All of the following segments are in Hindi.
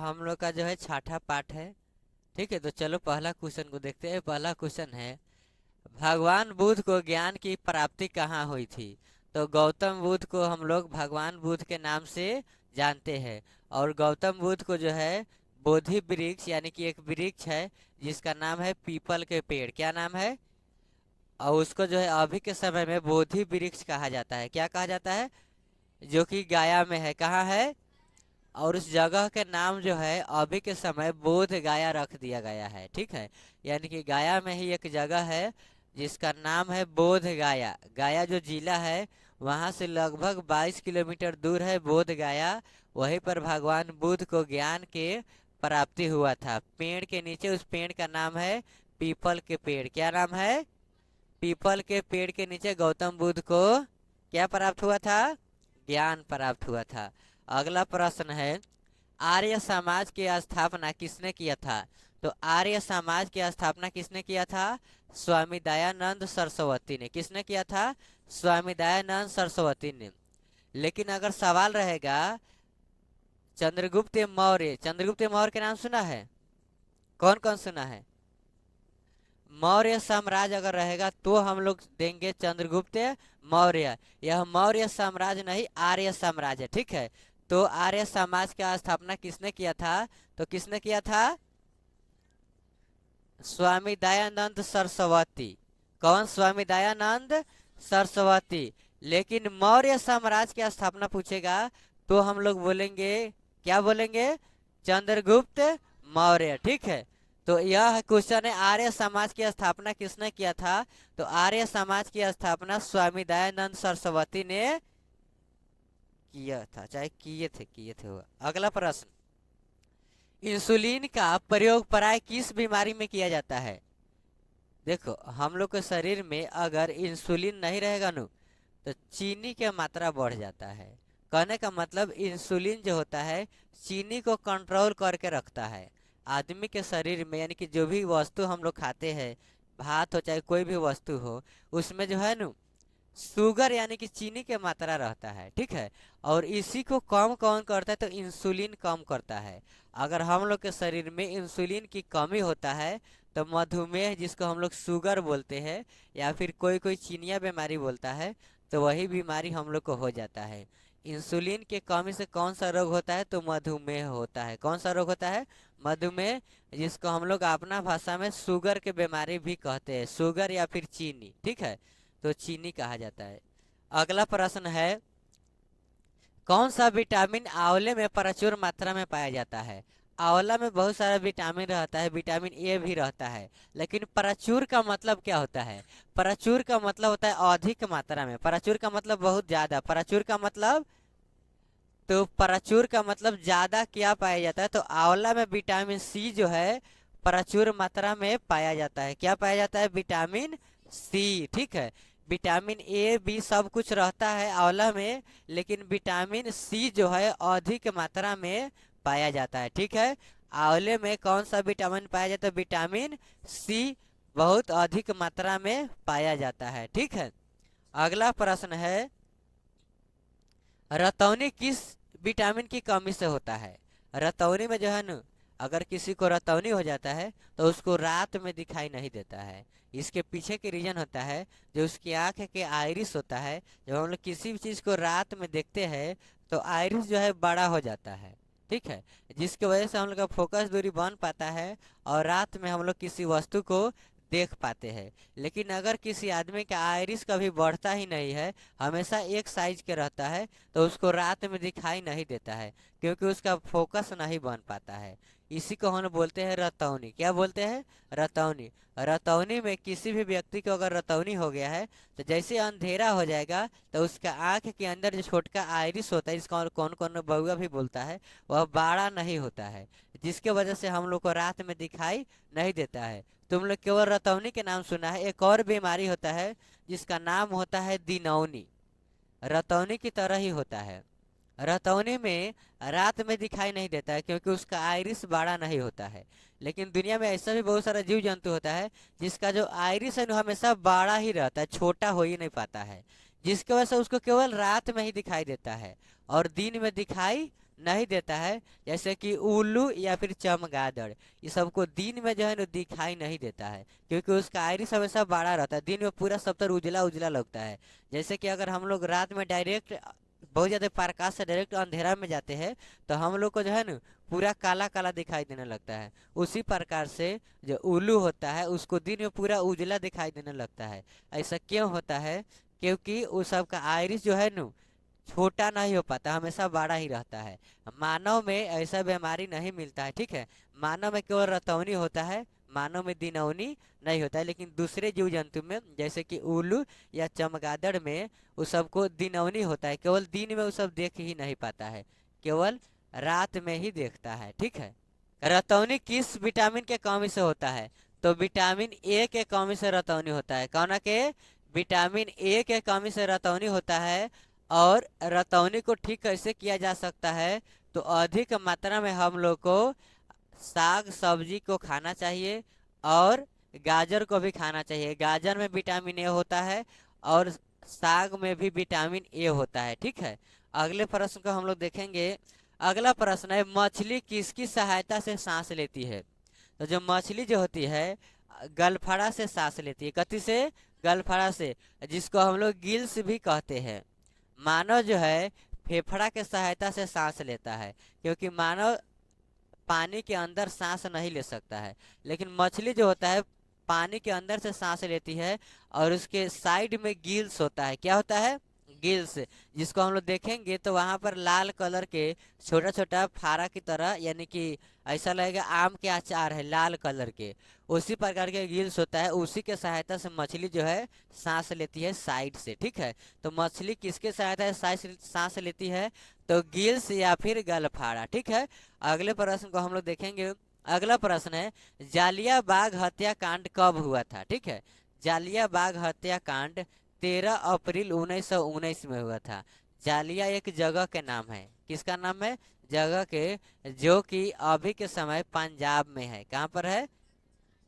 हम लोग का जो है छठा पाठ है। ठीक है, तो चलो पहला क्वेश्चन को देखते हैं। पहला क्वेश्चन है, भगवान बुद्ध को ज्ञान की प्राप्ति कहाँ हुई थी? तो गौतम बुद्ध को हम लोग भगवान बुद्ध के नाम से जानते हैं। और गौतम बुद्ध को जो है बोधि वृक्ष यानी कि एक वृक्ष है जिसका नाम है पीपल के पेड़। क्या नाम है? और उसको जो है अभी के समय में बोधि वृक्ष कहा जाता है। क्या कहा जाता है? जो कि गया में है। कहाँ है? और उस जगह के नाम जो है अभी के समय बोध गया रख दिया गया है। ठीक है, यानी कि गया में ही एक जगह है जिसका नाम है बोध गया। गया जो जिला है वहाँ से लगभग 22 किलोमीटर दूर है बोध गया। वहीं पर भगवान बुद्ध को ज्ञान के प्राप्ति हुआ था। पेड़ के नीचे, उस पेड़ का नाम है पीपल के पेड़। क्या नाम है? पीपल के पेड़ के नीचे गौतम बुद्ध को क्या प्राप्त हुआ था? ज्ञान प्राप्त हुआ था। अगला प्रश्न है, आर्य समाज की स्थापना किसने किया था? तो आर्य समाज की स्थापना किसने किया था? स्वामी दयानंद सरस्वती ने। किसने किया था? स्वामी दयानंद सरस्वती ने। लेकिन अगर सवाल रहेगा, चंद्रगुप्त मौर्य, चंद्रगुप्त मौर्य के नाम सुना है? कौन कौन सुना है? मौर्य साम्राज्य अगर रहेगा तो हम लोग देंगे चंद्रगुप्त मौर्य। यह मौर्य साम्राज्य नहीं, आर्य साम्राज्य है। ठीक है, तो आर्य समाज का स्थापना किसने किया था? तो किसने किया था? स्वामी दयानंद सरस्वती। कौन? स्वामी दयानंद सरस्वती। लेकिन मौर्य साम्राज्य की स्थापना पूछेगा तो हम लोग बोलेंगे, क्या बोलेंगे? चंद्रगुप्त मौर्य। ठीक है, तो यह क्वेश्चन है, आर्य समाज की स्थापना किसने किया था? तो आर्य समाज की स्थापना स्वामी दयानंद सरस्वती ने किया था। चाहे किए थे वो। अगला प्रश्न, इंसुलिन का प्रयोग प्राय किस बीमारी में किया जाता है? देखो, हम लोग के शरीर में अगर इंसुलिन नहीं रहेगा नु तो चीनी की मात्रा बढ़ जाता है। कहने का मतलब इंसुलिन जो होता है चीनी को कंट्रोल करके रखता है आदमी के शरीर में। यानी कि जो भी वस्तु हम लोग खाते हैं, भात हो चाहे कोई भी वस्तु हो, उसमें जो है नु शुगर यानी कि चीनी की मात्रा रहता है। ठीक है, और इसी को कम कौन करता है? तो इंसुलिन कम करता है। अगर हम लोग के शरीर में इंसुलिन की कमी होता है तो मधुमेह, जिसको हम लोग शुगर बोलते हैं, या फिर कोई कोई चीनिया बीमारी बोलता है, तो वही बीमारी हम लोग को हो जाता है। इंसुलिन के कमी से कौन सा रोग होता है? तो मधुमेह होता है। कौन सा रोग होता है? मधुमेह, जिसको हम लोग अपना भाषा में शुगर के बीमारी भी कहते हैं। शुगर या फिर चीनी। ठीक है, तो चीनी कहा जाता है। अगला प्रश्न है, कौन सा विटामिन आंवले में प्रचुर मात्रा में पाया जाता है? आंवला में बहुत सारा विटामिन रहता है, विटामिन ए भी रहता है। लेकिन प्रचुर का मतलब क्या होता है? प्रचुर का मतलब होता है अधिक मात्रा में। प्रचुर का मतलब बहुत ज्यादा। प्रचुर का मतलब, तो प्रचुर का मतलब ज्यादा क्या पाया जाता है? तो आंवला में विटामिन सी जो है प्रचुर मात्रा में पाया जाता है। क्या पाया जाता है? Vitamin C. ठीक है, विटामिन ए भी सब कुछ रहता है आंवला में, लेकिन विटामिन सी जो है अधिक मात्रा में पाया जाता है। ठीक है, आंवले में कौन सा विटामिन पाया जाता है? विटामिन सी बहुत अधिक मात्रा में पाया जाता है। ठीक है, अगला प्रश्न है, रतौनी किस विटामिन की कमी से होता है? रतौनी में जो है ना, अगर किसी को रतौनी हो जाता है तो उसको रात में दिखाई नहीं देता है। इसके पीछे के रीजन होता है, जो उसकी आंख के आइरिस होता है, जब हम लोग किसी भी चीज को रात में देखते हैं तो आइरिस जो है बड़ा हो जाता है। ठीक है, जिसकी वजह से हम लोग का फोकस दूरी बन पाता है और रात में हम लोग किसी वस्तु को देख पाते हैं। लेकिन अगर किसी आदमी का आइरिस कभी बढ़ता ही नहीं है, हमेशा एक साइज के रहता है, तो उसको रात में दिखाई नहीं देता है, क्योंकि उसका फोकस नहीं बन पाता है। इसी को हम बोलते हैं रतौनी। क्या बोलते हैं? रतौनी। रतौनी में किसी भी व्यक्ति को अगर रतौनी हो गया है तो जैसे अंधेरा हो जाएगा तो उसका आंख के अंदर जो छोटका आइरिस होता है, जिसको कौन कौन बउआ भी बोलता है, वह बड़ा नहीं होता है, जिसके वजह से हम लोग को रात में दिखाई नहीं देता है। तुम लोग केवल रतौनी के नाम सुना है, एक और बीमारी होता है जिसका नाम होता है दिनौनी। रतौनी की तरह ही होता है। रतौनी में रात में दिखाई नहीं देता है क्योंकि उसका आइरिस बड़ा नहीं होता है। लेकिन दुनिया में ऐसा भी बहुत सारा जीव जंतु होता है जिसका जो आइरिस है हमेशा बड़ा ही रहता है, छोटा हो ही नहीं पाता है, जिसकी वजह से उसको केवल रात में ही दिखाई देता है और दिन में दिखाई नहीं देता है, जैसे कि उल्लू या फिर चमगादड़, ये सबको दिन में जो है ना दिखाई नहीं देता है, क्योंकि उसका आइरिस हमेशा बड़ा रहता है, दिन में पूरा सब तरफ उजला उजला लगता है। जैसे कि अगर हम लोग रात में डायरेक्ट बहुत ज़्यादा प्रकाश से डायरेक्ट अंधेरा में जाते हैं तो हम लोग को जो है ना पूरा काला काला दिखाई देने लगता है। उसी प्रकार से जो उल्लू होता है उसको दिन में पूरा उजला दिखाई देने लगता है। ऐसा क्यों होता है? क्योंकि उस सब का आइरिस जो है ना छोटा नहीं हो पाता, हमेशा बड़ा ही रहता है। मानव में ऐसा बीमारी नहीं मिलता है, ठीक है। मानव में केवल रतौनी होता है, मानव में दिनौनी नहीं होता है, लेकिन दूसरे जीव जंतु में जैसे कि उल्लू या चमगादड़ में उस सबको दिनौनी होता है, केवल दिन में वो सब देख ही नहीं पाता है, केवल रात में ही देखता है, ठीक है। रतौनी किस विटामिन के कमी से होता है? तो विटामिन ए के कमी से रतौनी होता है। कौन के? विटामिन ए के कमी से रतौनी होता है। और रतौनी को ठीक कैसे किया जा सकता है? तो अधिक मात्रा में हम लोग को साग सब्जी को खाना चाहिए और गाजर को भी खाना चाहिए। गाजर में विटामिन ए होता है और साग में भी विटामिन ए होता है, ठीक है। अगले प्रश्न को हम लोग देखेंगे। अगला प्रश्न है, मछली किसकी सहायता से सांस लेती है? तो जो मछली जो होती है गलफड़ा से सांस लेती है। कथी से? गलफड़ा से, जिसको हम लोग गिल्स भी कहते हैं। मानव जो है फेफड़ा के सहायता से सांस लेता है, क्योंकि मानव पानी के अंदर सांस नहीं ले सकता है, लेकिन मछली जो होता है पानी के अंदर से सांस लेती है। और उसके साइड में गिल्स होता है। क्या होता है? गिल्स, जिसको हम लोग देखेंगे तो वहां पर लाल कलर के छोटा छोटा फारा की तरह, यानी कि ऐसा लगेगा आम के अचार है लाल कलर के, उसी प्रकार के गिल्स होता है। उसी के सहायता से मछली जो है सांस लेती है साइड से, ठीक है। तो मछली किसके सहायता से सांस लेती है? तो गिल्स या फिर गलफाड़ा, ठीक है। अगले प्रश्न को हम लोग देखेंगे। अगला प्रश्न है, जालिया बाग हत्याकांड कब हुआ था? ठीक है, जालिया बाग हत्याकांड 13 अप्रैल 1919 में हुआ था। जालिया एक जगह के नाम है। किसका नाम है? जगह के, जो कि अभी के समय पंजाब में है। कहाँ पर है?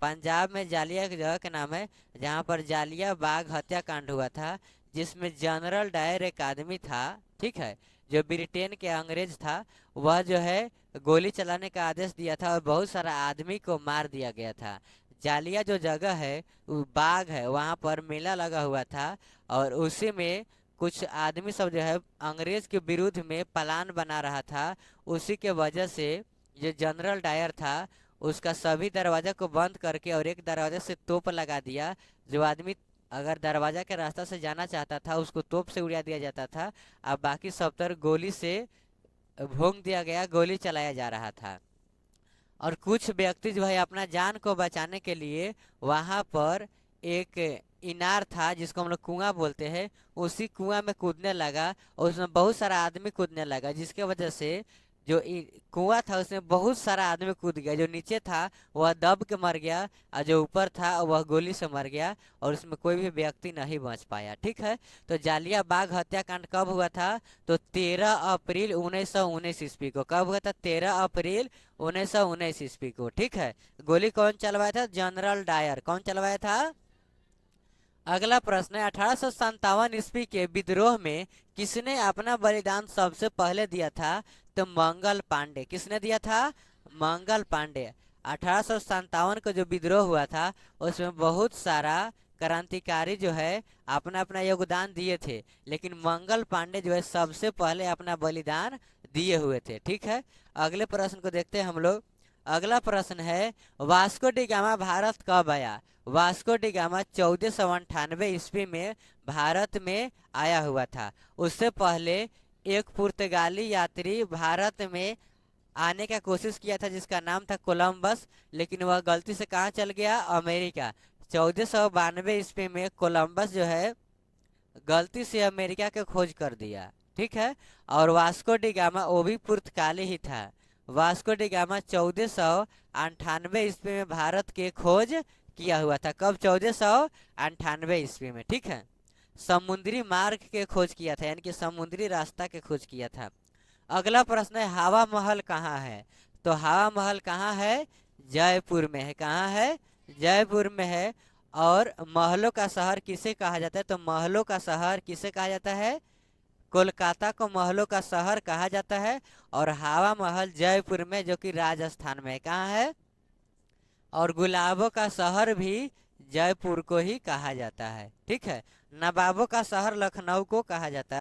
पंजाब में जालिया एक जगह का नाम है, जहाँ पर जालिया बाग हत्याकांड हुआ था, जिसमें जनरल डायर एक आदमी था, ठीक है, जो ब्रिटेन के अंग्रेज था। वह जो है गोली चलाने का आदेश दिया था और बहुत सारा आदमी को मार दिया गया था। जालिया जो जगह है, वो बाग है, वहाँ पर मेला लगा हुआ था। और उसी में कुछ आदमी सब जो है अंग्रेज के विरुद्ध में प्लान बना रहा था। उसी के वजह से जो जनरल डायर था उसका सभी दरवाजा को बंद करके और एक दरवाजा से तोप लगा दिया। जो आदमी अगर दरवाजा के रास्ता से जाना चाहता था उसको तोप से उड़ा दिया जाता था। अब बाकी सब तरफ गोली से भोंक दिया गया, गोली चलाया जा रहा था। और कुछ व्यक्ति जो है अपना जान को बचाने के लिए वहां पर एक इनार था, जिसको हम लोग कुआं बोलते हैं, उसी कुआं में कूदने लगा और उसमें बहुत सारा आदमी कूदने लगा, जिसके वजह से जो कुआं था उसमें बहुत सारा आदमी कूद गया। जो नीचे था वह दब के मर गया और जो ऊपर था वह गोली से मर गया और उसमें कोई भी व्यक्ति नहीं बच पाया, ठीक है। तो जालिया बाग हत्याकांड कब हुआ था? तो 13 अप्रैल 1919 ईस्वी को। कब हुआ था? 13 अप्रैल 1919 ईस्वी को, ठीक है। गोली कौन चलवाया था? General Dyer. कौन चलवाया था? अगला प्रश्न है, 1857 ईस्वी के विद्रोह में किसने अपना बलिदान सबसे पहले दिया था? तो मंगल पांडे। किसने दिया था? मंगल पांडे। 1857 का जो विद्रोह हुआ था उसमें बहुत सारा क्रांतिकारी जो है अपना अपना योगदान दिए थे, लेकिन मंगल पांडे जो है सबसे पहले अपना बलिदान दिए हुए थे, ठीक है। अगले प्रश्न को देखते हैं हम लोग। अगला प्रश्न है, वास्को डी गामा भारत कब आया? वास्को डी गामा 1498 ईस्वी में भारत में आया हुआ था। उससे पहले एक पुर्तगाली यात्री भारत में आने का कोशिश किया था, जिसका नाम था कोलंबस, लेकिन वह गलती से कहाँ चल गया? अमेरिका। 1492 ईस्वी में कोलंबस जो है गलती से अमेरिका के खोज कर दिया, ठीक है। और वास्को डी गामा वो भी पुर्तगाली ही था। वास्को डी गामा 1498 ईस्वी में भारत के खोज किया हुआ था। कब? 1498 ईस्वी में, ठीक है। समुद्री मार्ग के खोज किया था, यानी कि समुद्री रास्ता के खोज किया था। अगला प्रश्न है, हवा महल कहाँ है? तो हवा महल कहाँ है? जयपुर में है। कहाँ है? जयपुर में है। और महलों का शहर किसे कहा जाता है? तो महलों का शहर किसे कहा जाता है? कोलकाता को महलों का शहर कहा जाता है। और हवा महल जयपुर में, जो कि राजस्थान में कहाँ है। और गुलाबों का शहर भी जयपुर को ही कहा जाता है। ठीक है। नवाबों का शहर लखनऊ को कहा जाता है।